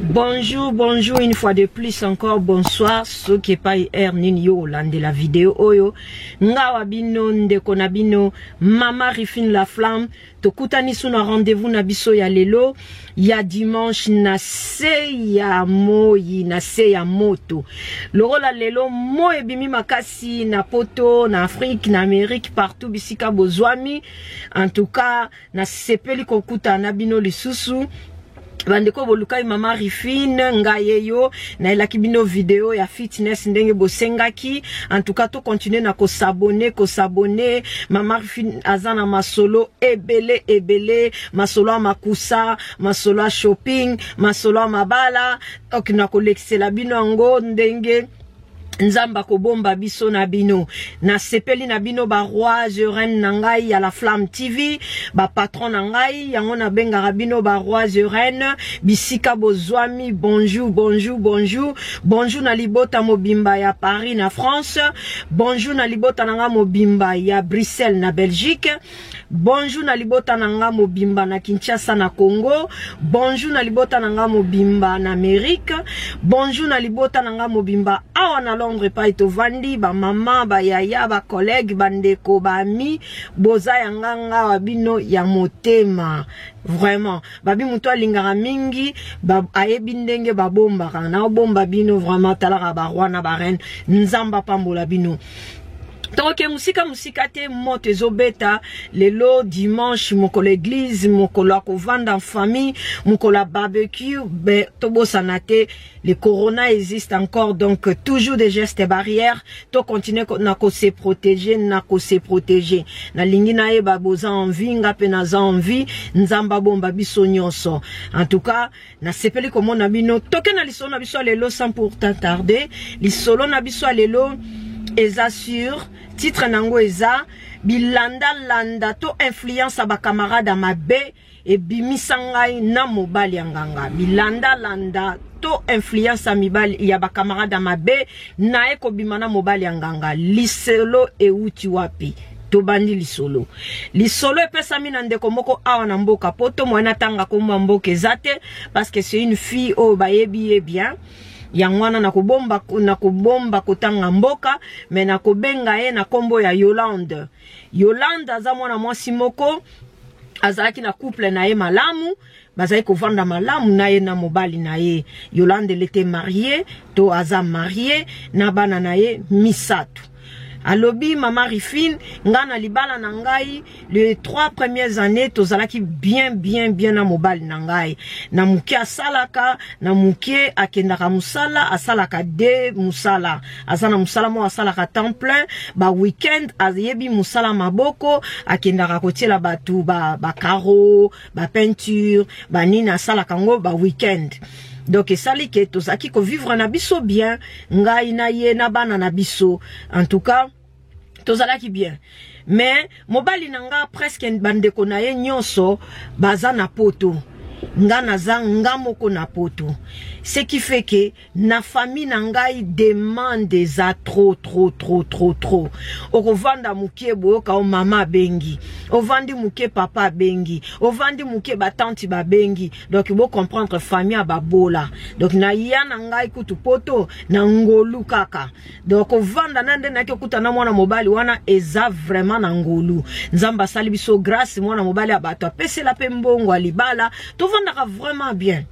Bonjour, bonjour, une fois de plus encore, bonsoir, ceux qui pas hier ninyo lande la vidéo oyo, ngawa bino ndeko na bino, mama Rifine la flamme, tokutani suna rendez-vous na biso ya lelo, ya dimanche na se ya moyi, na se ya moto. Loro la lelo, mo ebimi makasi na poto, na Afrique, na Amérique, partout bisika bozwami, en tout cas, na sepeli kokuta na bino lisusu, bandeko bolukai mama Rifine ngayeyo na elaki bino video ya fitness ndenge bosengaki. En tout cas to continuer na ko s'abonner mama Rifine azana masolo ebele masolo a makusa, masolo a shopping, masolo a mabala, ok na ko lexela bino ngo ndenge nzamba ko bomba biso na bino na sepeli na bino ba roi reine na ngai ya la flamme TV, ba patron na ngai yango na benga bino ba roi reine bisika bozwami. Bonjour na libota mobimba ya Paris na France, bonjour na libota nanga mobimba ya Bruxelles na Belgique, bonjour na libota nanga mobimba na Kinshasa na Congo, bonjour na libota nanga mobimba na Amérique, bonjour na libota nanga mobimba awa na Londres pa itovandi, ba mama, ba yaya, ba collègue, bandeko, ba ami, boza yanganga wabino ya motema. Vraiment, babi muto alingara mingi, ba ayebi ndenge ba bomba na bomba bino vraiment talaka ba roi na ba reine, nzamba pambola bino. Donc musika te moto ezobeta lelo dimanche mokolo église mokolo akovanda en famille mokolo barbecue be tobo sanate. Le corona existe encore, donc toujours des gestes barrières, to continuer na ko se protéger na lingi na e baboza envie ngape na za envie nzamba bomba biso nyonso. En tout cas na sepeli komo na bino toke na lisolo na biso lelo sans pourtant tarder. Lisolo na biso lelo eza sur titre nango eza bilanda to influence ba camarade mabe e bimisangai na mobali yanganga. Bilanda to influence mibali ya ba camarade mabe na eko bimana mobali yanganga. Lisolo e uti wapi to bandi lisolo epesa mina ndeko moko awa na mboka poto mwana tanga komba mboka ezate parce que c'est une fille au bayebi bien yangwana na kubomba kotanga mboka me na kobenga ye na kombo ya Yolande aza mwana mwasi moko azalaki na couple na ye malamu bazali kovanda malamu na ye na mobali na ye. Yolande était mariée to aza marié na bana na ye misatu. Alobi mama Rifine ngana libala na ngai les 3 premières années tozalaki bien na mobali na ngai na muke asalaka na muke akendaka musala asalaka de musala asana musala mo asalaka temps plein ba weekend ayebi musala maboko akendaka kotiela batu ba carreau ba peinture ba nina asalaka ngo ba weekend. Donc sali ke tozaki ko vivre na biso bien ngai na ye na bana na biso. En tout cas tozalaki bien, mais mobali nanga presque bandeko na ye nyonso baza na poto nga naza nga moko na poto, ce qui fait que na famille nangai demande za trop okovanda muke boyoka o mama bengi, ovandi muke papa bengi, ovandi muke batanti ba bengi. Donc bo comprendre famille babola. Donc na ya nangai kutu poto na ngolu kaka. Donc ovanda nande na kuta na mwana mobali wana eza vraiment na ngolu. Nzamba sali biso grâce mwana mobali abato pese la pembongo alibala to vandaka vraiment bien.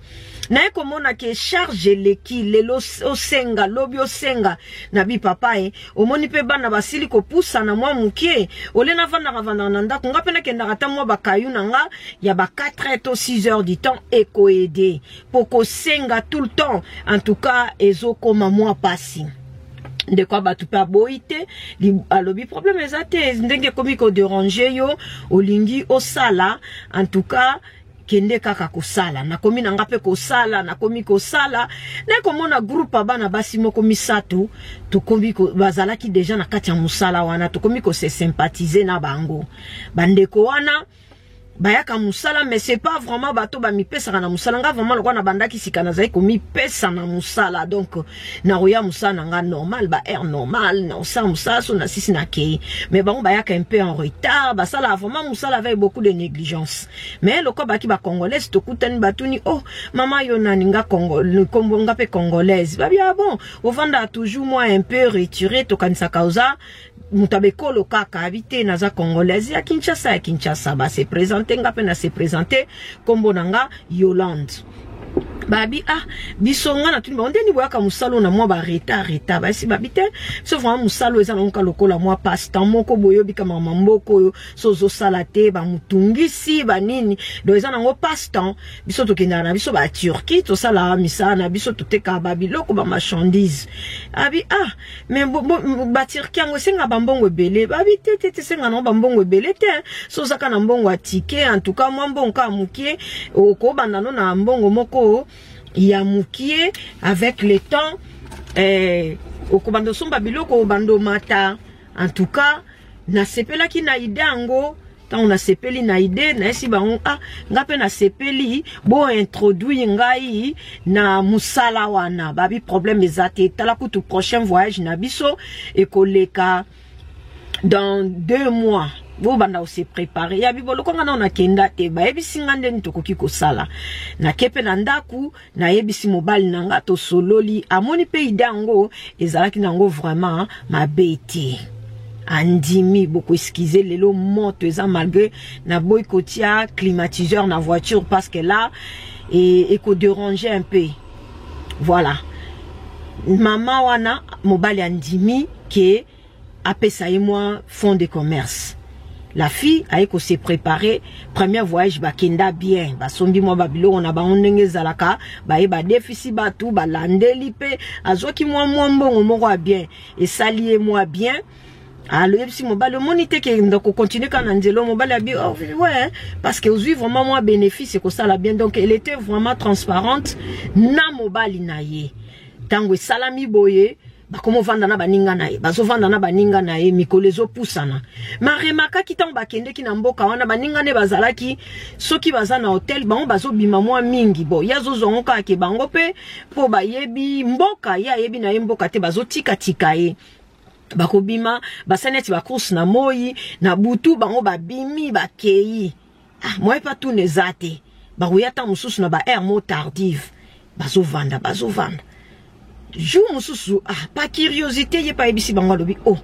Na komona ke charge leki lelo osenga lobi osenga na bi papa omoni pe bana basili ko pusa na mwa mukie ole na vanda na ndako ngapena kenda kata mwa bakayu nanga ya ba 4 to 6 heures du temps et ko aider poko senga tout le temps. En tout cas ezo koma mwa pasi de quoi batu pa boite alobi problème ezate ndenge komiko déranger yo olingi osala. En tout cas kende kaka kosala na komi na ngape kosala na komi kosala na komona groupe bana basi moko misatu to komi ko bazalaki déjà na kati ya musala wana to komi ko se sympathiser na bango bandeko wana bayaka musala, mais c'est pas vraiment bato ba mi pesa na musala nga vraiment lokwa na bandaki sikana zai ko mi pesa na musala. Donc na roya musala nga normal ba air normal na sa musala so na sisi na kei, mais bango bayaka un peu en retard, ba sala vraiment musala avec beaucoup de négligence. Mais lokwa baki ba congolaise to kutani batuni oh mama yo na ninga Congo le Congo nga pe congolaise ba bien bon au vanda toujours moi un peu retiré to kanisa causa mutabeko lo kaka habité naza congolaise ya Kinshasa ba se présenter nga pe na se présenter kombo nanga Yolande babi ah bisonga na tuni ondeni boyaka musalo na mwa ba retard ba si babite so vraiment musalo eza na lokola mwa passe-temps moko boyo bika mama mboko sozo salate ba mutungisi ba nini do eza na ngo passe-temps biso tokenda na biso ba Turquie to sala misa na biso toteka ba biloko ba marchandise abi ah mais ba Turquie ngo senga ba mbongo ebele babi tete senga na ba mbongo ebele te so zaka na mbongo atike en tout cas mwa mbongo ka mukie ko bandano na mbongo moko ya mukie avec le temps au kobando somba biloko bando mata en tout cas na sepela ki na idango tant on a sepeli na ide na esi bango ah ngape na sepeli bo introduire ngai na musala wana babi problème ezate tala kutu prochain voyage na biso et koleka dans 2 mois bo banda o se préparer ya bibolo ko ngana na kenda te ba yebisi ngande ntokoki ko sala na kepe na ndaku na yebisi mobile nanga to sololi amoni pe idango ezalaki nango vraiment ma bête andimi beaucoup excuser lelo moto eza malgré na boykotia climatiseur na voiture parce que là et ko déranger un peu voilà maman wana mobile andimi que apesa et moi fond de commerce. La fille a se préparer premier voyage ba kenda bien ba sombi mo babilo on a ba onenge zalaka ba e ba déficit ba tout ba landeli pe azoki moi mbongo moko bien et salier moi bien alors si mo ba le monité que ndoko continuer quand nzelo mo ba la bien ouais parce que aujourd'hui vraiment moi bénéfice que ça la bien donc elle était vraiment transparente na mobali na ye tango salami boye bakomo vanda na baninga na ye bazo vanda na baninga na ye mikolo ezo pusana ma remaka kitango bakende ki na mboka wana baninga ne bazalaki soki baza na hotel bango bazo bima mwa mingi bo yazo zongoka ke bango pe po bayebi mboka ya yebi na ye mboka te bazo tika tika ye bakobima basaneti ba course na moyi na butu bango babimi bakei ah moi pas tout nezate ba uyata mususu na ba air mo tardive bazo vanda jou mususu ah pas curiosité ye pa ebisi bango lobi oh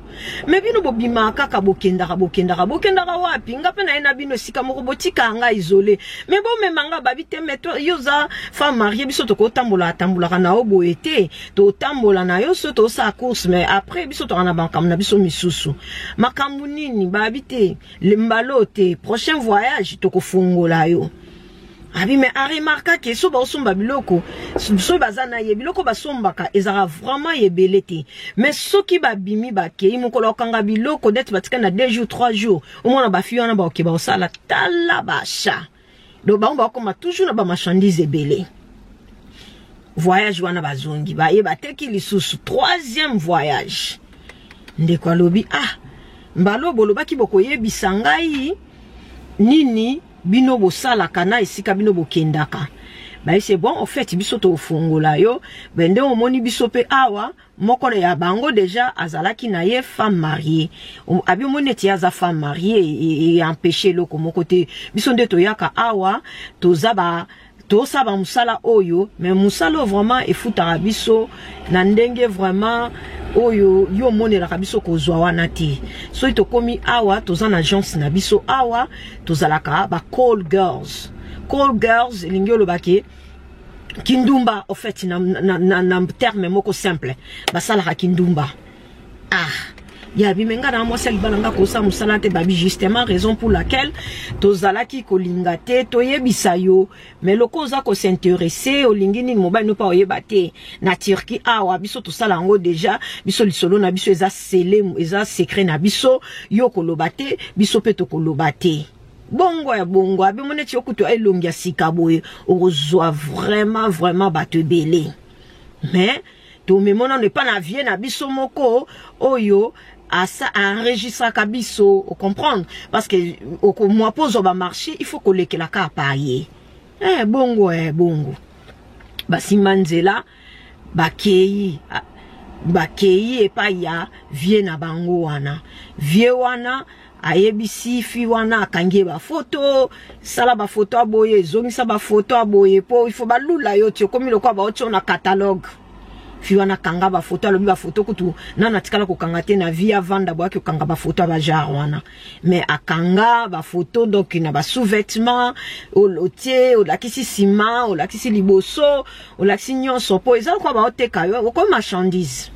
mais bino bobima kaka bokenda wapi ngape na ena bino sika moko botika nga isolé mais bon memanga babite meto yoza femme mariée biso to ko tambola na obo été to tambola na yo so to sa course mais après biso to na bankam na biso misusu makambu nini babite le mbalote prochain voyage to ko fungola yo. Abi mais a remarqué que so ba somba biloko so bazana ye biloko basombaka ezara vraiment yebelete mais soki ba bimi ba ke imokolo kanga biloko d'être batika na 2 jours 3 jours au moins ba fiyo na ba ke ba sala tala basha do ba on koma toujours na ba marchandise ebele voyage wana bazongi ba ye bateki lisusu 3e voyage ndeko lobi ah mbalo bolobaki boko yebisa ngai nini bino bo sala kana esika bino bo kendaka ba c'est bon en fait biso to fungola yo bende omoni biso pe awa moko ya bango déjà azalaki na ye femme mariée abi moneti aza femme mariée et empêcher loko moko te biso nde to yaka awa to zaba to saba musala oyo mais musala vraiment efutaka biso na ndenge vraiment oyo yo monela biso ko zwa wana te so ito komi awa toza na agence na biso awa tozalaka ba call girls lingolo bake kindumba en fait na terme moko simple basalaka kindumba ah ya bimenga na mwasi balanga ko sa musala te babi justement raison pour laquelle tozalaki kolinga te toyebisa yo mais loko za ko s'intéresser olingi ni mobile no pa oyeba te na Turquie awa biso to sala ngo déjà biso lisolo na biso eza scellé eza secret na biso yo koloba te biso pe to koloba te bongo ya bongo abi moneti okuto elongi ya sikaboye ozwa vraiment bato belé mais to memona ne pas na vie na biso moko oyo enregistrer kabiso, au comprendre parce que au moi pose au marché, il faut que les la ka payer. Bongo bongo. Basi manzela bakei et pa ya vie na bango wana. Vie wana ayebisi fi wana akangi ba photo, sala ba photo aboye, zongisa ba photo aboye po il faut ba lula yo tio comme le kwa ba otio na catalogue. Fi wana kanga ba photo alobi ba photo kutu nana tikala ko kanga te na via vanda bo ki kanga ba photo ba jar wana. Mais akanga ba photo donc na ba sous-vêtements, o lotie, o lakisi sima, o lakisi liboso, o lakisi nyonso po ezala kwa ba oteka yo ko marchandise.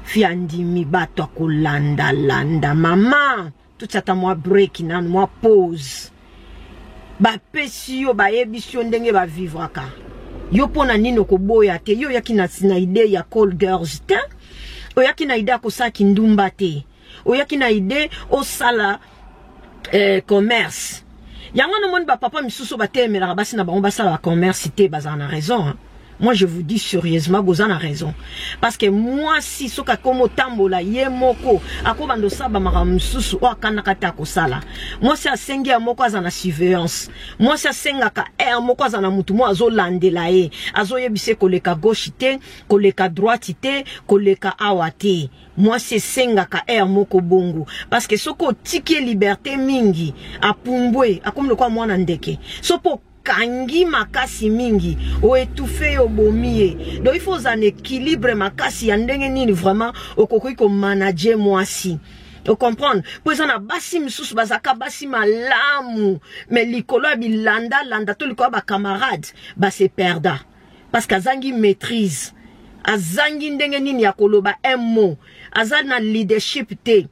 Fi andimi bato ko landa mama. Tout ça ta moi break nan moi pause. Ba pesi yo ba ebisio ndenge ba vivre ka. Yo pona nino ko boya te yo yakina sina idea ya call girls te. O yakina idea ko sa kindumba te. O yakina idea o sala commerce. Yango no mon ba papa misusu ba temela basi na ba on ba sala commerce te bazana raison hein. Moi je vous dis sérieusement, vous en avez raison. Parce que moi si soka komo tambola ye moko akobando saba maramsusu o kanakata ko sala. Moi si asengi ya moko azana surveillance. Moi si asenga ka moko azana mutu mo azo landela e. Azo yebise koleka gauche te, koleka droite te, koleka awate. Moi c'est senga ka moko bongo parce que soko tiki liberté mingi apumbwe akomle kwa mwana ndeke. Sopo kangi makasi mingi o étouffé o bomie donc il faut un équilibre makasi ya ndenge nini vraiment okokoi ko manager moi si o comprendre pour ça na basi misusu bazaka basi malamu mais likolo landa to likolo ba camarade ba se perda parce qu'azangi maîtrise azangi ndenge nini ya koloba un mot azana leadership te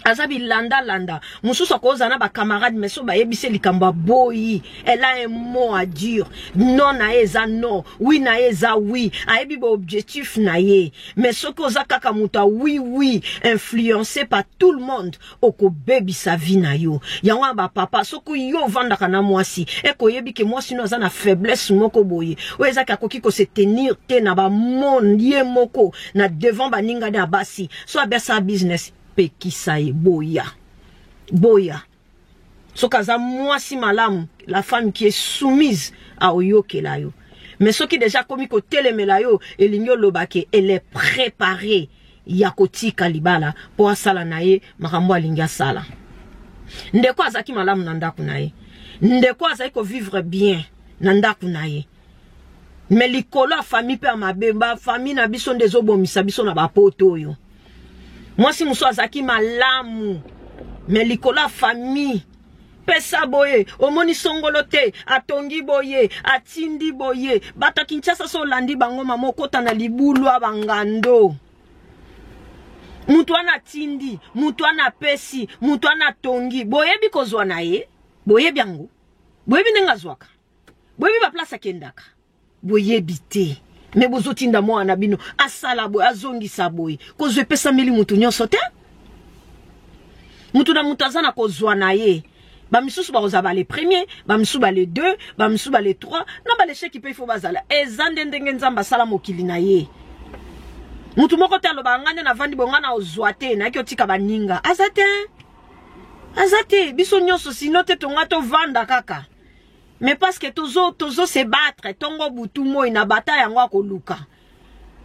azabi landa mususu akoza na ba camarade mais so ba yebise likamba boyi elle a un mot à dire non na eza non oui na eza oui ayebi ba objectif na ye mais soko za kaka muta oui influencé par tout le monde oko baby sa vie na yo yango ba papa soko yo vanda kana mwasi eko yebi ke mwasi no za na faiblesse moko boyi o eza ka koki ko se tenir te na ba mondie moko na devant ba ninga na basi so abesa business Pekisaye boya. So kaza moi si malamu, la femme qui est soumise à oyoke la yo. Mais ce qui déjà commis ko telemela yo, elinyo lobake, elle est préparée yakoti kalibala pour asala nae makambo alinga sala. Ndeko azaki malamu nandaku nae. Ndeko azaki ko vivre bien nandaku nae. Mais likolo famille pe mabeba, famille na biso ndezo bomisa biso na ba poto yo. Moi si mousso azaki malamu mais likola famille pesa boye omoni songolote atongi boye atindi boye bata Kinshasa so landi bango mama kota na libulu abangando mutu ana tindi mutu ana pesi mutu ana tongi boye bikozwa na ye boye byango boye binenga zwaka boye ba place akendaka boye bité mais bozotinda mwana bino asala boy azongisa boy kozwe pesa mili mutu nyonso te mutu na mutu azana kozwa na ye ba misusu ba ozaba les premiers ba misusu ba les deux ba misusu ba les trois na ba les chèques pe faut bazala ezande ndenge nzamba sala mokili na ye mutu moko te aloba ngane na vandi bongana ozwa te na ki otika baninga azate biso nyonso sino te tonga to vanda kaka. Mais parce que tozo se battre, tongo butu moi na bataille yango ko luka.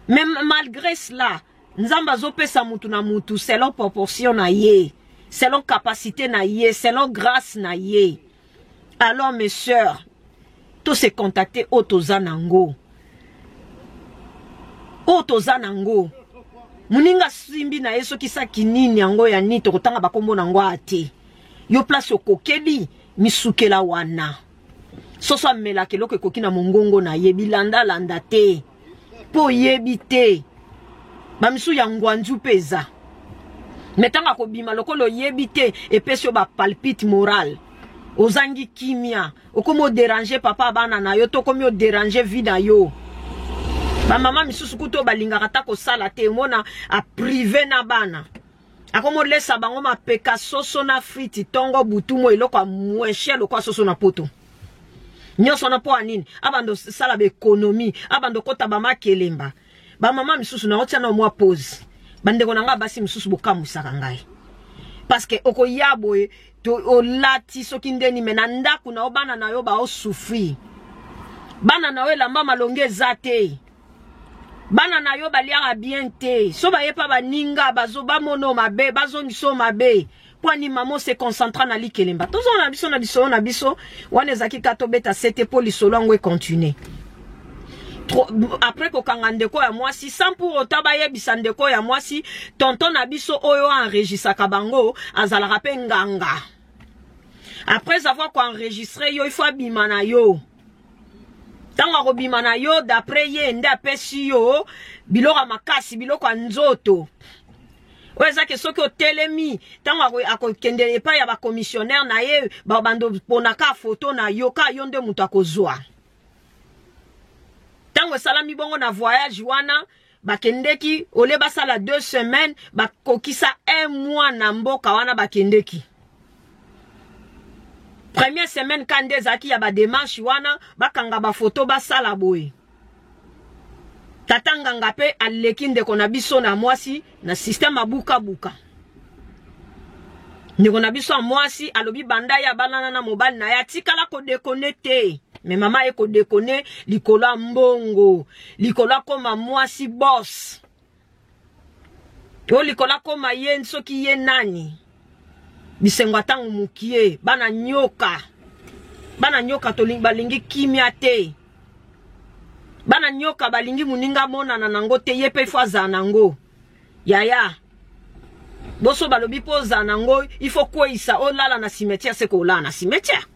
Mais malgré cela, nzamba zo pesa mutu na mutu selon proportion na ye, selon capacité na ye, selon grâce na ye. Alors mes sœurs, tous se contacter otozanango. Otozanango. Muninga simbi na yeso kisa kinini yango ya nito kotanga bakombo nango ate. Yo place okokeli misukela wana. Sosa mela ke loke kokina mongongo na yebi landa te po yebi te bamisu ya ngwanzu peza metanga ko bima lokolo yebi te e pesio ba palpite moral ozangi kimia okomo déranger papa bana na yo to komi o déranger vie na yo ba mama misusu kuto balinga kata ko sala te mona a privé na bana akomo lesa bango ma peka soso na friti tongo butu mo eloko mwenche lokwa soso na poto. Nyonso na po anini abando sala be économie abando kota ba makelemba ba mama misusu na otia na moi pause bandeko nanga basi msusu bokamusaka ngai parce que okoya boye to olati soki ndeni mena ndaku na obana na yo ba osufri bana na yo elamba malonge eza te bana na yo baliaka bien te so bayepa baninga bazo bamono mabe bazongiso mabe Pwani maman se concentra na likelemba. Tozo na biso wane zaki kato beta sete poli solo ngwe continue. Après ko kangandeko ya mwasi sans pour autant ba yebisa ndeko ya mwasi tonton na biso oyo enregistra bango azala rapé nganga. Après avoir enregistré yo il faut abimana yo. Tanga ko bimana yo d'après ye nda pesi yo biloko makasi biloko nzoto. Oza ke soki otelemi tango akokende epa ya ba commissionnaire na ye ba bando ponaka photo na yo ka yo nde mutu akozwa. Tango salami bongo na voyage wana bakendeki ole basala 2 semaines bakokisa 1 mois na mboka wana bakendeki. Première semaine kande zaki ya ba démarche wana bakanga ba photo basala boye. Tatanga ngape aleki ndeko na biso na mwasi na système abuka buka. Ndeko na biso mwasi alobi banda ya banana na mobile na ya tikala ko déconnecter. Mais maman e ko déconner likola mbongo, likola koma mwasi boss. O likola koma yen soki ye nani. Bisengo tangu mukie bana nyoka. Bana nyoka to balingi kimia te. Bana nyoka balingi muninga mona na nango te yepe faza nango. Yaya. Boso balobi poza nango, il faut quoi isa o lala na cimetière se ko la na cimetière.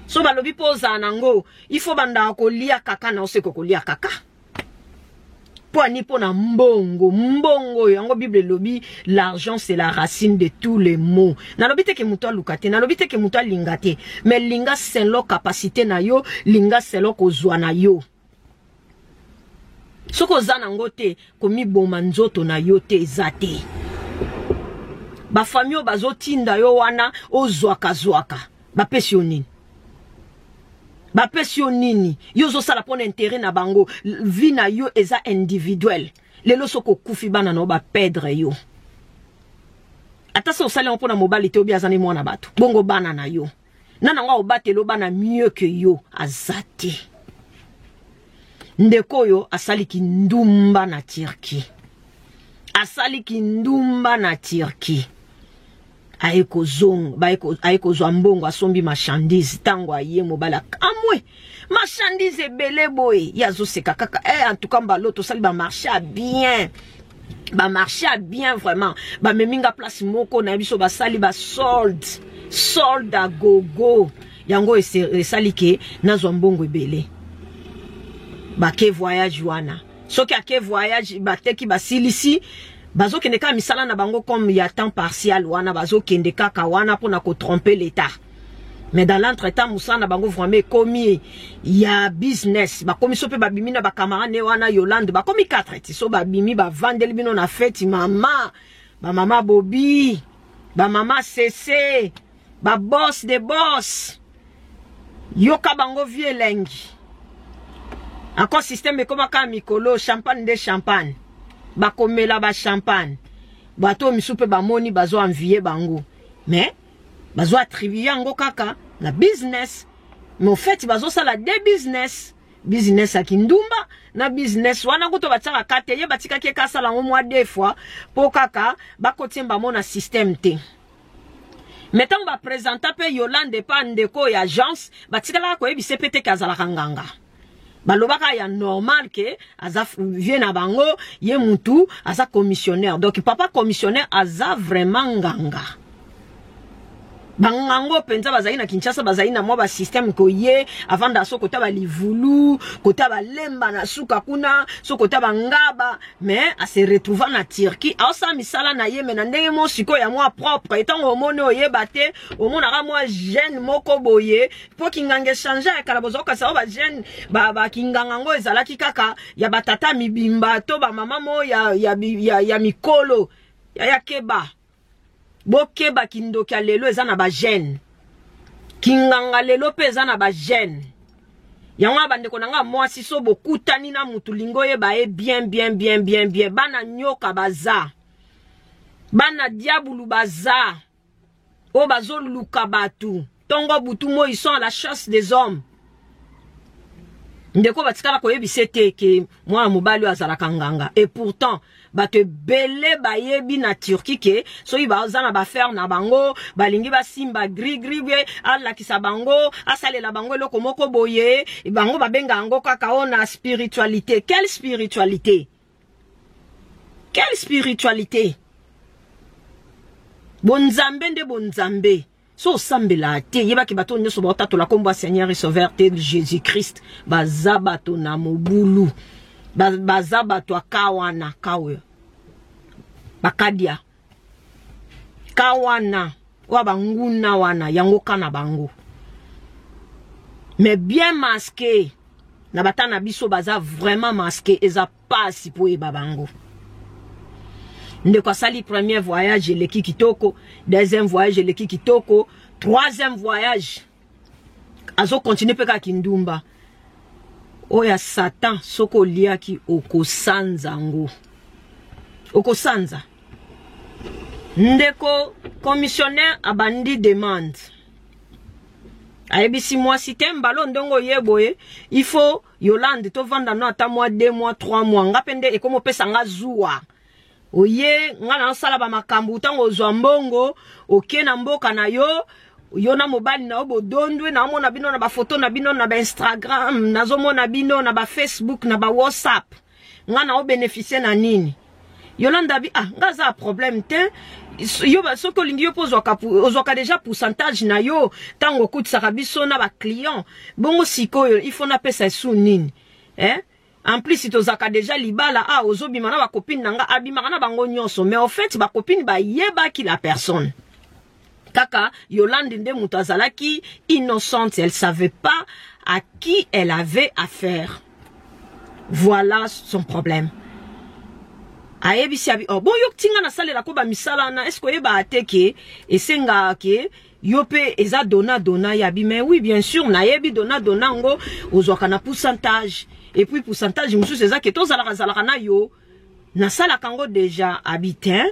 So balobi poza nango, il faut banda ko lia kaka na ose ko lia kaka. Pwani pona mbongo, mbongo yango Bible lobi l'argent c'est la racine de tous les maux. Na lobi te ke muto lukate, na lobi te ke muto lingate, mais linga c'est lo capacité na yo, linga c'est lo ko zwa na yo. Soko zana ngote komi boma nzoto na yote zate. Ba famio bazotinda yo wana ozwaka zwaka. Ba pensionini. Ba pensionini. Yo zo sala pona intérêt na bango. Vie na yo eza individuel. Lelo soko kufi bana no ba perdre yo. Ata so sala on pona mobilité obi azane mwana bato. Bongo bana na yo. Nana nga obatelo bana mieux que yo azate. Ndekoyo asaliki ndumba na Turki. Asaliki ndumba na Turki. Aeko zong, aeko zwambongo asombi marchandise tango aye mobala kamwe. Marchandise bele boy. Yazo seka kaka. En tout cas mbaloto sali ba marché bien. Ba marché bien vraiment. Ba meminga place moko na biso ba sali ba solde. Solde a gogo. Yango esali ke na zwambongo ebele. Bake voyage wana. Soki ake voyage bateki basilisi bazo kende ka misala na bango comme ya temps partiel wana bazo kende kaka wana pona ko tromper l'état. Mais dans l'entretemps musana bango vraiment komi ya business ba komi sope ba bimina ba camarade wana Yolande ba komi 4 ti so ba bimi ba vandeli bino na fête mama ba mama Bobby ba mama CC ba boss de boss yoka bango vie lengi. Encore système comme ka mikolo champagne de champagne. Ba komela ba champagne. Bato misupe ba moni bazo envier bango. Mais bazo attribuer ngo kaka na business. Mais au fait bazo sala de business. Business akindumba na business wana kuto bataka kate ye batika ke kasala ngo mois 2 fois po kaka ba kotimba mona système te. Mettons ba présenter pe Yolande pa ndeko ya agence batika la ko ebise pete kazala kanganga. Balobaka ya normal que aza vient na bango ye mutu aza commissionnaire. Donc papa commissionnaire aza vraiment nganga. Bangango penza bazali na Kinshasa bazali na mwa ba système ko ye avant da so kota ba livulu kota ba lemba na suka kuna so kota ba ngaba mais a se retrouver na Turquie a sa misala na ye mena ndenge mo siko ya mwa propre etant o mone o ye bate o mona ka mwa jeune moko boye po kingange changer kala bozoka sa ba jeune ba kinganga ngo ezalaki kaka ya batata mibimba to ba mama mo ya mikolo ya keba. Boke ba kindoka lelo eza na ba jeune. Kinganga lelo pe eza na ba jeune. Yanga bande konanga moi si so bokutani na mutulingo ye ba bien. Bana nyoka baza. Bana diabulu baza. O bazo luka batu. Tongo butu mo ils sont à la chasse des hommes. Ndeko batikala koyebisete ke moi mobali azalaka nganga. Et pourtant bate belé bayebi na Turquie ke so iba zana ba faire na bango balingi ba simba gri ala kisa bango asale la bango eloko moko boye bango babenga ngo kaka ona spiritualité. Quelle spiritualité? Quelle spiritualité? Bonzambe nde bonzambe. So sambela te yeba ki bato nyoso ba tato la kombo Seigneur et Sauveur te Jésus-Christ bazabato na mobulu bazabato akawana kawe bakadia kawana wa banguna wana yango kana bango mais bien masqué na batana biso baza vraiment masqué eza pas pour yeba bango. Ndeko sali premier voyage leki kitoko, deuxième voyage leki kitoko, troisième voyage azo continue peka kindumba. Oya Satan soko liaki okosanza ngo. Okosanza. Ndeko commissionnaire abandi demande. Aebisi moi si tem ballon ndongo yeboye, il faut Yolande to vanda no ata mois 2 mois 3 mois ngapende e komo pesa nga zuwa. Oye ngana nsala ba makambu tango zwa mbongo oke na mboka na yo na mobali na obo dondwe na mona bino na ba photo na bino na ba Instagram na zo mona bino na ba Facebook na ba WhatsApp ngana o bénéficier na nini Yolanda bi ngaza problème te yo ba soko lingi yo ozwaka déjà pourcentage na yo tango kutsaka biso na ba client bongo sikoyo il faut na pesa su nini en plus si tozaka déjà libala ozobima na ba copine nanga abimaka na bango nyonso mais en fait ba copine ba yeba ki la personne kaka Yolande nde mutu azalaki innocente, elle savait pas à qui elle avait affaire. Voilà son problème. Ayebisi abi bon yo tinga na salela ko ba misala na est-ce que yeba ateke esenga ke yope eza dona yabi mais oui bien sûr na yebi dona ngo ozwaka na pourcentage et puis pourcentage musu c'est ça que to zalaka na yo na sala kango déjà habitin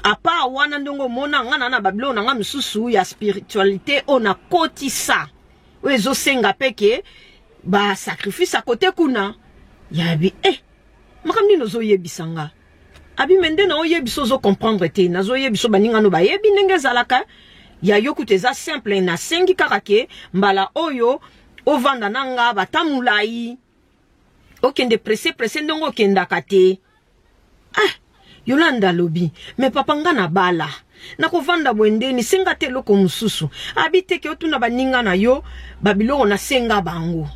à part wana ndongo mona ngana na Babylone nga mususu ya spiritualité on a kotisa wezo senga peke ba sacrifice à côté kuna yabi makamni nozo yebisanga abi mende na oyebiso zo comprendre te nazo yebiso baninga no ba yebi ndenge zalaka ya yokuteza simple na sengi kakake mbala oyo ovanda nanga batamulai okende presse ndongo kenda kate Yolanda lobi me papa nga na bala na kovanda bwendeni senga te loko mususu abite ke otuna baninga na yo babiloko na senga bango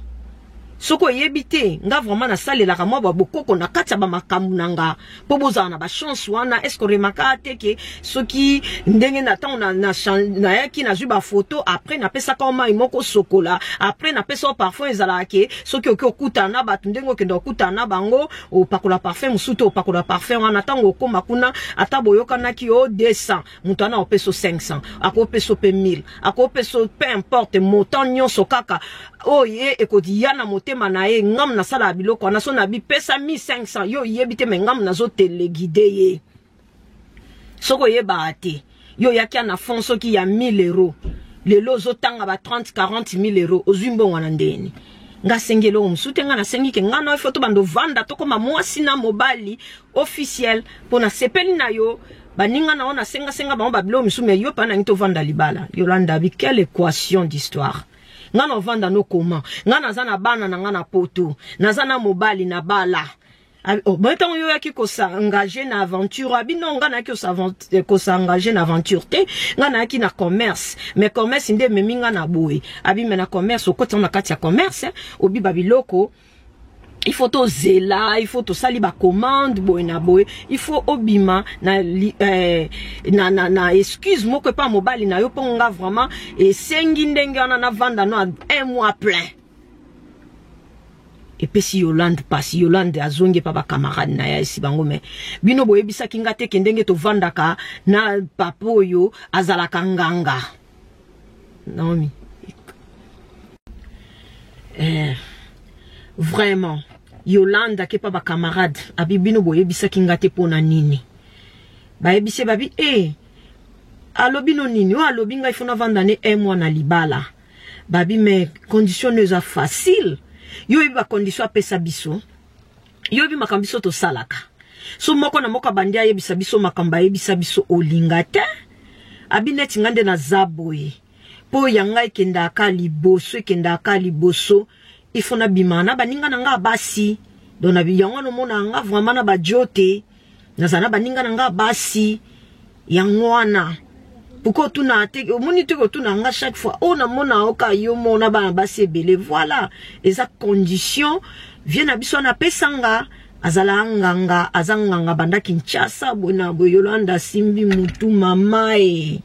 soko yebite nga vraiment na salela ka mwa bokoko na katya ba makambu nanga po bozana ba chance wana est-ce que remaka teke soki ndenge na temps na yaki na juba photo après na pesa ka ma imoko sokola après na pesa parfum ezala ke soki okuta na batu ndenge okenda okuta na bango o pakola parfum musuto o pakola parfum wana tango okoma kuna ata boyoka na ki o 200 mutana o peso 500 ako peso pe 1000 ako peso peu importe montant nyonso kaka oye ekodi yana motema na ye ngam na sala biloko na so na bi pesa 1500 yo yebite me ngam na zo teleguide ye soko yeba ate yo yakia na fonso ki ya 1000 euros lelo zo tanga ba 30-40 000 euros ozwimbo wana ndeni nga sengelo msute nga na sengi ke nga no foto bando vanda to koma mwasi na mobali officiel pona sepeli na yo baninga na ona senga ba babilo msume yo pana ngito vanda libala Yolanda bi quelle équation d'histoire ngana vanda no comment ngana zana bana na ngana poto na zana mobali na bala bon yo yaki ko sa engager na aventure abino ngana ki ko sa engager na aventure te ngana ki na commerce mais commerce inde meminga na boy abi mena commerce okota na kati ya commerce obi babiloko il faut to zela, il faut to sali ba commande boy na boy, il faut obima na excuse mo que pas mobile na yo ponga vraiment et sengi ndenge na vanda no 1 mois plein. Et puis si Yolande passe Yolande azonge pa ba camarade na ya isi bango me bino boye bisa kinga te kendenge to vanda ka na papo yo azala kanganga. Naomi vraiment Yolanda ke pa ba camarade abibino boyebisa kingate pona nini ba yebise babi alobino nini o alobi ngai fona vandane mois na libala babi mais condition ne za facile yo ba condition apesa biso yo bi makambiso to salaka so moko na moko bandia yebisa biso makamba yebisa biso olingate abineti ngande na zaboye po yanga ikenda ka liboso ifona bimana baninga nanga basi dona biyango no mona nga vraiment na bajote nazana baninga nanga basi yangwana pourquoi tu na te omoni te ko tu na nga chaque fois on a mona oka yo mona ba basi belé voilà les conditions viennent abiso na pesanga azala nganga azanganga banda Kinshasa bona Yolanda simbi mutu mamae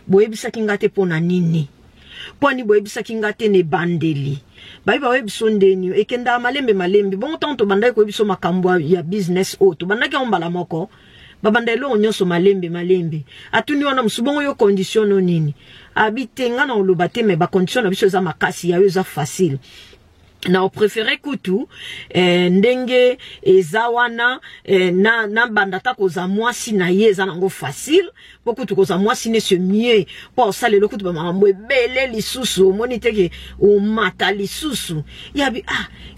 boyebisa kingate pona nini poni boyebisa kingate ne bandeli baiba webiso ndeni ekenda malembe bon tanto banda ko webiso makambo ya business auto banda ke ombala moko babandelo onyoso malembe atuni wana musubongo yo condition no nini abitenga na olobate me ba condition na biso za makasi ya yo za facile na o préféré kutu ndenge ezawana na bandata koza mwasi na ye za nango facile beaucoup koza mwasi ne se mieux pour ça le kutu ba mambo ebele lisusu moniteke o mata lisusu yabi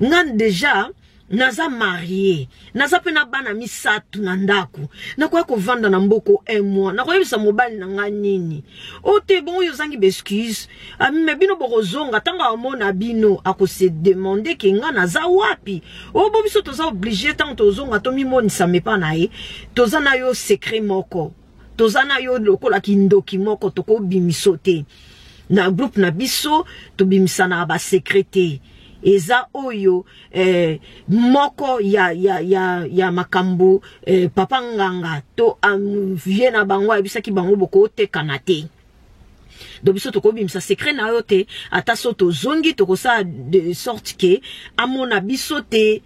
ngan déjà naza marié naza pena bana misatu na ndaku na kwa ko vanda na mboko 1 mois na ko yebisa mobali na nga nini o te bon yo zangi excuse me bino bokozonga tanga omona bino akose demander ke nga naza wapi o bo biso toza obligé tant tozonga to mimoni sa mepa na ye toza na yo secret moko toza na yo lokola kindoki moko toko bimisote na groupe na biso to bimisana ba secrétaire eza oyo moko ya makambo papa nganga to vie na bango ebisaki bango boko tekana te do biso to ko bimisa secret na yo te ata so to zongi to ko sa de sorte que amona biso te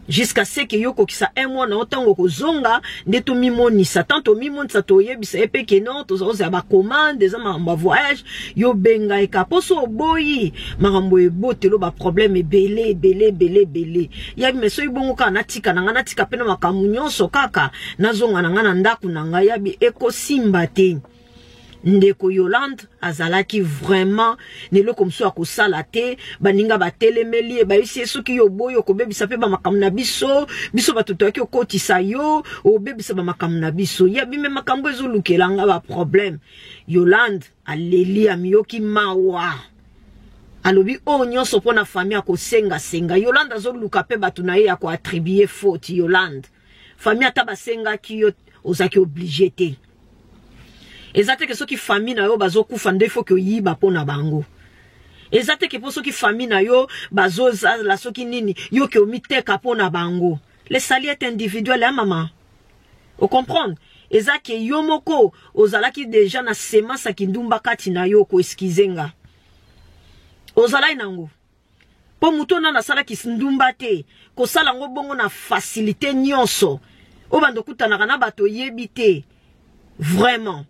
jusqu'à ce que yoko kisa 1 mois na otango ko zonga ndeto mimoni sa tanto mimoni sa to yebisa epeke non to zo ba commande za ma voyage yo benga e kaposo boyi makambo ebotelo ba problème belé ya meso ibongo ka natika na ngana tika pena makamu nyonso kaka nazonga na ngana ndaku na nga yabi ekosimba te ndeko Yolande azalaki vraiment nelo comme ça ko salate baninga batelemeli ba isi soki yo boyo ko bebisa pe ba makamu na biso batuto yaki okotisa yo o bebisa ba makamu na biso ya bime makambo ezolukelanga ba problème Yolande aleli amioki mawa alobi onyoso pona famille ko senga Yolande azoluka pe batu na ye ya ko attribuer faute Yolande famille atabasenga ki yo ozaki obligé te ezate ke soki famille na yo bazokufa nde faut que yiba pona bango ezate ke soki famille na yo bazoza la soki nini yo ke omiteka pona bango le sali est individuel ya maman o comprendre ezake yo moko ozalaki déjà na semence kindumba kati na yo ko eskizenga ozalai nango po muto na sala ki ndumba te ko sala ngo bongo na facilité nyonso o bando kutana kana bato yebite vraiment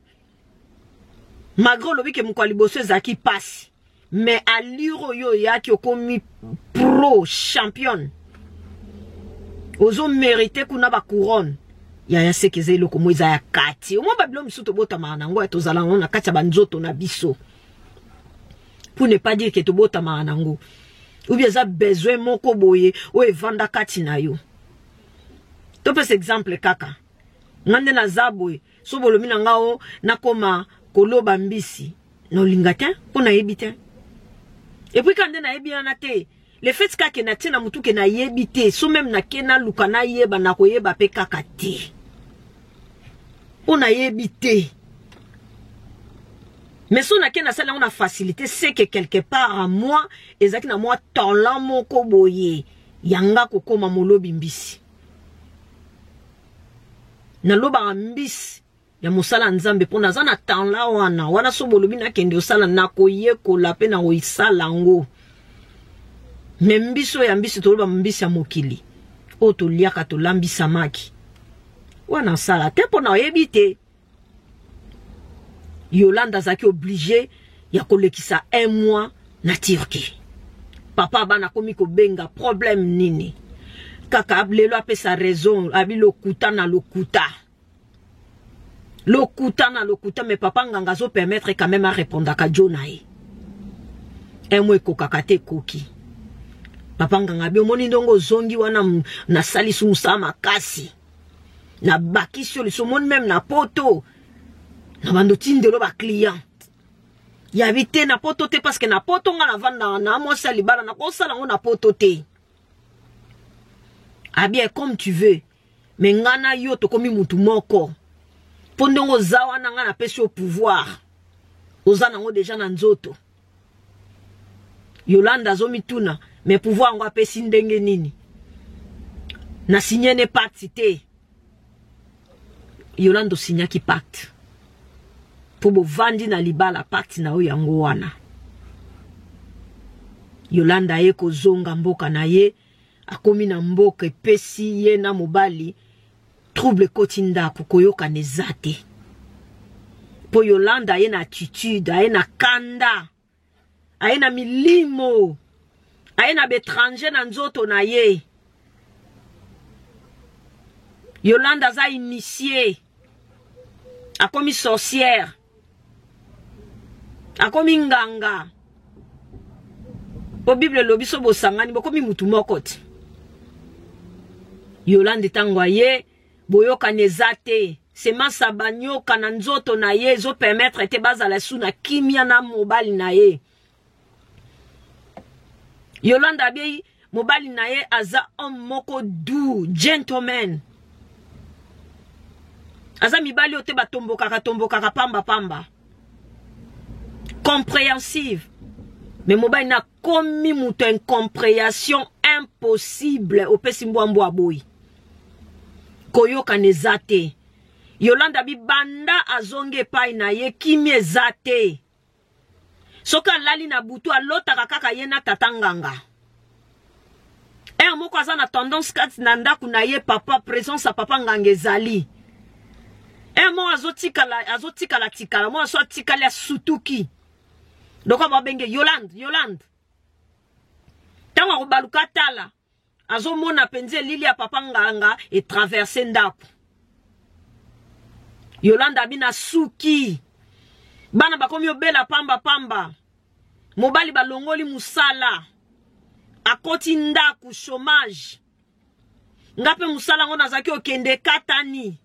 magro lobi ke mukwa liboso ezaki passe mais aliro yo yaki okomi pro champion ozo mérité kuna ba couronne ya sekeze loko moiza ya kati omo babilo misuto bota manango ya tozala ngona kati ba nzoto na biso pour ne pas dire que to bota manango ou bien za besoin moko boye o evanda kati na yo to pes exemple kaka ngande na zaboye so bolomi na ngao nakoma koloba mbisi no lingata pona yebite et puis quand na yebi na te le fait que na tina mutu ke na yebite so même na kena luka na yeba na koyeba pe kaka te pona yebite mais so na kena sala on a facilité c'est que quelque part à moi ezaki na moi talent moko boye yanga kokoma molobi mbisi na loba mbisi ya musala nzambe pona zana tanla wana so bolobi na kende osala na koyekola pe na oisala ngo membiso ya mbisi toloba mbisi ya mokili o to liaka to lambisa maki wana sala te pona oyebite Yolanda zaki obligé ya kolekisa 1 mois na Turquie papa bana komi ko benga problème nini kaka ablelo ape sa raison abi lokuta na lokuta mais papa nganga zo permettre quand même à répondre à Jonae emwe ko kakate koki papa nganga bi omoni ndongo zongi wana na salisu musama kasi na baki sur le somon même na poto na bando tindelo ba client ya vite na poto te parce que na poto nga na vanda na mo sali bala na ko sala ngo na poto te abia comme tu veux mais ngana yo to komi mutu moko pondongo zawa na nga na pesi au pouvoir ozana ngo déjà na nzoto Yolanda zo mituna mais pouvoir ngo apesi ndenge nini na signé ne pacte te Yolanda signa ki pacte pour bo vandi na libala pacte na yango wana Yolanda ye ko zonga mboka na ye akomi na mboka pesi ye na mobali trouble kotinda kukoyoka nezate po Yolanda ye na attitude ye na kanda ye na milimo ye na betranger na nzoto na ye Yolanda za initié akomi sorcière akomi nganga po Bible lobi so bosangani bokomi mutu mokoti Yolanda tangwa ye boyoka nezate sema sabanyoka na nzoto na ye zo permettre te bazala suna kimia na mobali na ye Yolanda bi mobali na ye aza homme moko doux gentleman aza mibali ote batomboka pamba compréhensive mais mobali na komi muto incompréhension impossible opesi mbwambo aboyi koyoka nezate Yolanda bibanda azonge pai na ye kimi ezate soka lali na butu alota kaka ye na tatanganga moko aza na tendance kati na ndaku na ye papa présence a papa nganga ezali mo azotikala mo aso atikala sutuki doko babenge Yolande tanga ko baluka tala azomona penze lili ya papa nganga e traverser ndaku Yolanda bina suki bana bakomi obela pamba mobali balongoli musala akoti ndaku chômage ngape musala ngo nazaki okende katani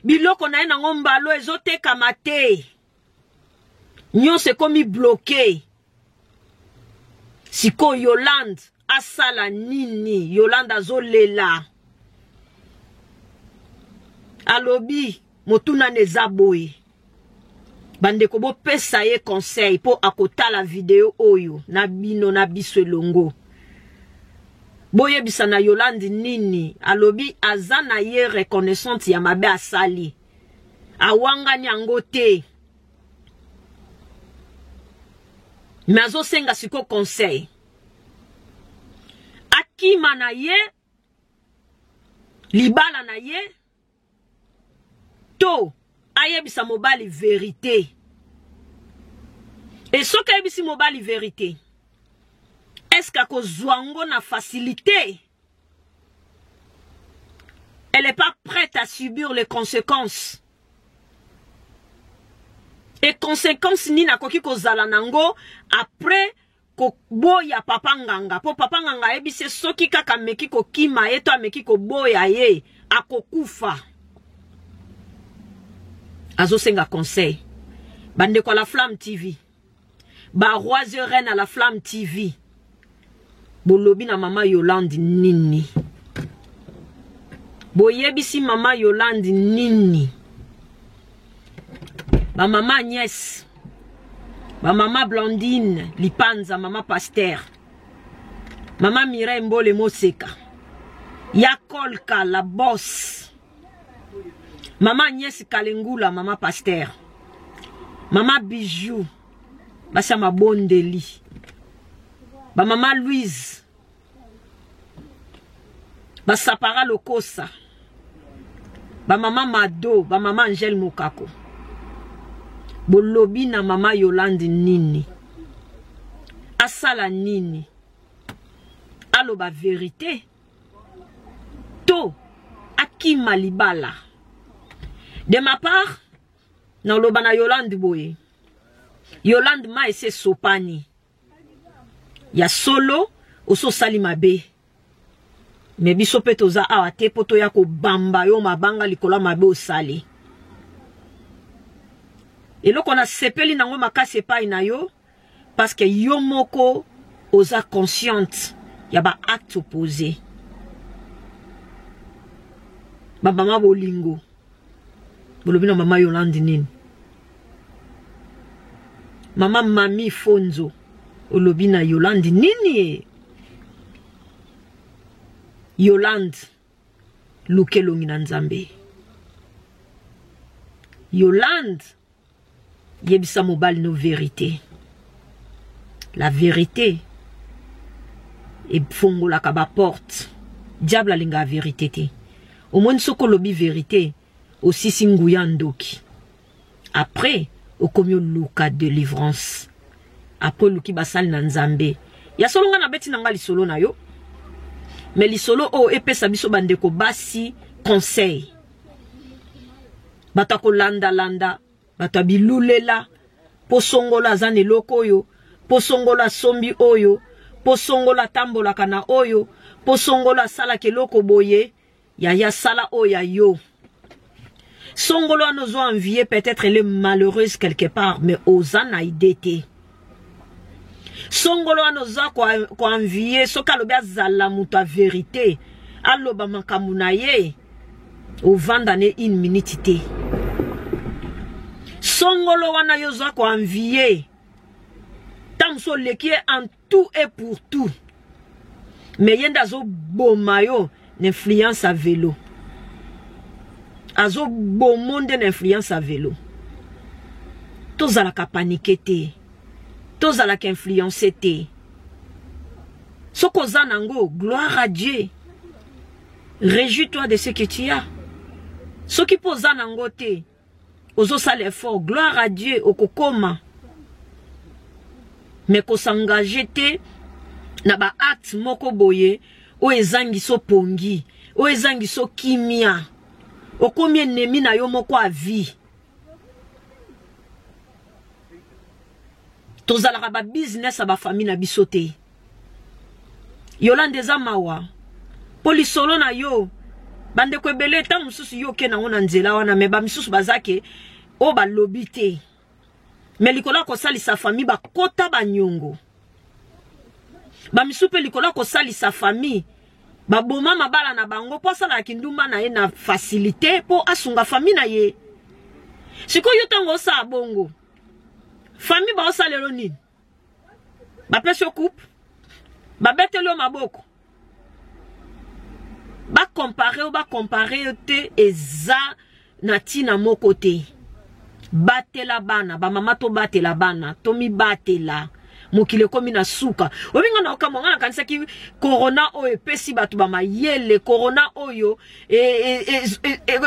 biloko na ena ngombalo ezoteka mate nyonse komi bloqué siko Yolande asala nini Yolanda zolela alobi motuna nezaboye bandeko bo pesa ye conseil po akotala video oyo na bino na biso elongo boye bisana Yolande nini alobi azana ye reconnaissante ya mabe asali awanga nyango te mazo senga siko conseil akima na ye libala na ye to ayebisa mobali vérité et soka ayebisi mobali vérité est-ce qu'ako zwango na facilité elle n'est pas prête à subir les conséquences et conséquences ni na koki ko zala nango après ko boya papa nganga po papa nganga ebise soki kaka meki ko kima ye to meki ko boya ye akokufa azo senga conseil bande ko la Flamme TV ba roi reine à la Flamme TV bolobi na mama Yolande nini boyebisi mama Yolande nini ba mama Agnès ba mama Blandine Lipanza mama Pasteur mama Mireille Mbole Moseka Yakolka la boss mama Agnès Kalengula mama Pasteur mama Bijou basama Bondeli ba mama Louise ba Sapara Lokosa ba mama Mado ba mama Angel Mokako bolobi na mama Yolande nini asala nini taloba vérité to akima libala. De ma part, na lobana Yolande boye. Yolande ma ese sopani. Ya solo oso salima be. Me biso pe toza awa te poto ya ko bamba yo mabanga likola mabe osali. Eloko na sepeli nango makasi epai na yo parce que yo moko oza consciente ya ba acte opposé. Ba mama bolingo. Bolobina mama Yolande nini. Mama Mami Fonzo. Olobina Yolande nini. Yolande lukelongi na Nzambe. Yolande yebisa mobali no vérité. La vérité et fongola ka ba porte. Diable alinga vérité te. Au moins soko lobi vérité aussi singuya ndoki. Après au komyo luka délivrance. Après luki basal na Nzambe. Ya solo nga na beti nanga lisolo na yo. Mais lisolo o epesa biso bandeko basi conseil. Batako landa landa, batabilulela, posongola zane loko oyo, posongola sombi oyo, posongola tambola kana oyo, posongola sala keloko boye, ya sala oya yo. Songolo nous ont envié, peut-être elle est malheureuse quelque part, mais Ozan a idée. Songolo nous a quoi envié, so kalobia zala muta vérité, aloba makamunaye, au vendane une minute. Songolo wana yoza quoi envié, tant so lekie en tout et pour tout. Mais yenda zo bomayo, n'influence à vélo. Azo bon monde d'influence à vélo. Tous à la paniquer. Tous à la influencer. Soko zanango, gloire à Dieu. Réjouis-toi de ce que tu as. Ce qui pose zanango te. Ozo sale effort, gloire à Dieu, au kokoma. Mais ko s'engager te, na ba acte moko boye, o ezangi so pongi, o ezangi so kimia. O combien nemi na yo moko a vie. Tozala ba business a ba famille na bisote. Yolande za mawa. Polisolo na yo. Bande ko ebele ta mususu yo ke na ngona nzela wana me ba misusu bazake o ba lobite. Me likola ko sali sa famille ba kota ba nyongo. Ba misupe likola ko sali sa famille. Ba boma mabala na bango po sala kinduma na ye na facilité po asunga famille na ye. Siko yotango sa bongo. Famille ba osalelo nini? Ba pese coupe. Ba betelo maboko. Ba comparer te eza na tina moko te. Batela bana, ba mama to batela bana, to mi batela. Mokile komi na suka. Ominga na okamwa na kanisa ki corona oyo pesi batu ba mayele, corona oyo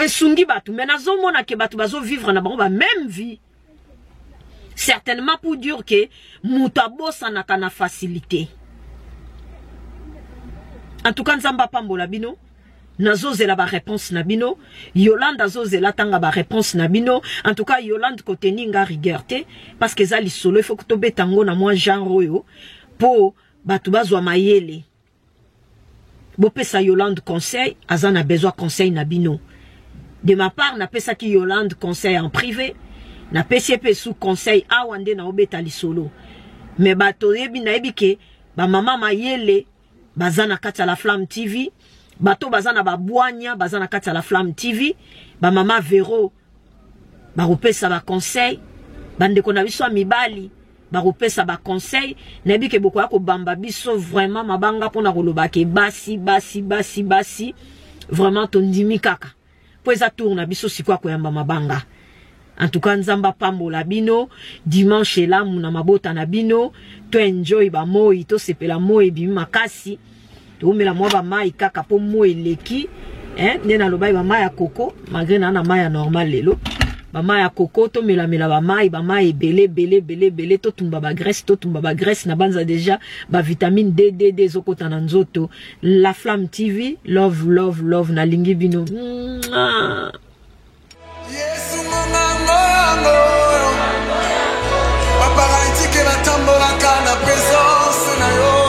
sungi batu. Mais nazomona ke batu bazo vivre na bango ba même vie. Certainement pour dire que mutabosa na kana facilité. En tout cas nzamba pambola bino. Nazozela ba réponse na bino. Yolande azozela tanga ba réponse na bino. En tout cas Yolande kote ninga rigueur te parce que zali solo il faut que to betango na moi genre oyo po batu bazwa mayele. Bo pesa Yolande conseil, azana besoin conseil na bino. De ma part na pesa ki Yolande conseil en privé, na PCP sous conseil awande na obetali solo. Mais bato yebi na ebike ba mama mayele bazana kata la Flamme TV. Bato bazana ba boanya bazana kati la Flamme TV ba mama Vero ba repesa ba conseil bande ko na biso mibali ba repesa ba conseil na bi ke boko ya ko bamba biso vraiment mabanga pona koloba ke basi vraiment tondimi kaka po eza tourna biso sikwa ko yamba mabanga. En tout cas nzamba pambola bino dimanche la muna mabota na bino to enjoy ba moi to sepela moi bi makasi. Omela mwa ba mai kaka po mo eleki nena lobai ba mai ya koko malgré na mai ya normal lelo bama ya koko to mela bama ebele to tumba ba graisse na banza déjà ba vitamine D zokota na nzoto. La Flamme TV, love na lingi bino. Yesu monango papa raitike na tambola kana présence na yo.